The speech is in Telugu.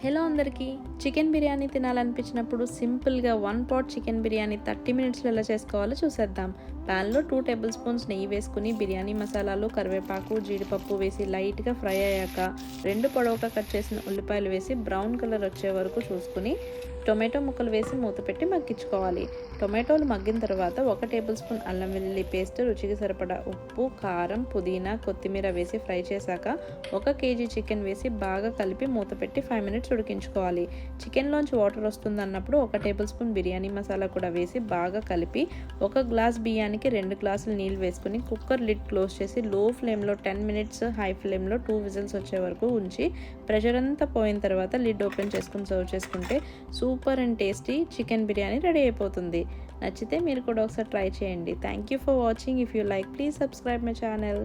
హలో అందరికీ. చికెన్ బిర్యానీ తినాలనిపించినప్పుడు సింపుల్గా 1 పాట్ చికెన్ బిర్యానీ 30 మినిట్స్లో ఎలా చేసుకోవాలో చూసేద్దాం. ప్యాన్లో 2 టేబుల్ స్పూన్స్ నెయ్యి వేసుకుని బిర్యానీ మసాలాలు, కరివేపాకు, జీడిపప్పు వేసి లైట్గా ఫ్రై అయ్యాక 2 పొడవుగా కట్ చేసిన ఉల్లిపాయలు వేసి బ్రౌన్ కలర్ వచ్చే వరకు చూసుకుని టొమాటో ముక్కలు వేసి మూత పెట్టి మగ్గించుకోవాలి. టొమాటోలు మగ్గిన తర్వాత 1 టేబుల్ స్పూన్ అల్లం వెల్లుల్లి పేస్ట్, రుచికి సరిపడా ఉప్పు, కారం, పుదీనా, కొత్తిమీర వేసి ఫ్రై చేశాక 1 కేజీ చికెన్ వేసి బాగా కలిపి మూత పెట్టి 5 మినిట్స్ ఉడికించుకోవాలి. చికెన్లోంచి వాటర్ వస్తుందన్నప్పుడు 1 టేబుల్ స్పూన్ బిర్యానీ మసాలా కూడా వేసి బాగా కలిపి 1 గ్లాస్ బియ్యానికి 2 గ్లాసులు నీళ్ళు వేసుకుని కుక్కర్ లిడ్ క్లోజ్ చేసి లో ఫ్లేమ్లో 10 మినిట్స్, హై ఫ్లేమ్లో 2 విజిల్స్ వచ్చే వరకు ఉంచి ప్రెషర్ అంతా పోయిన తర్వాత లిడ్ ఓపెన్ చేసుకుని సర్వ్ చేసుకుంటే super and tasty chicken biryani ready అయిపోతుంది. నచ్చితే మీరు కూడా ఒకసారి ట్రై చేయండి. Thank you for watching. If you like, please subscribe my channel.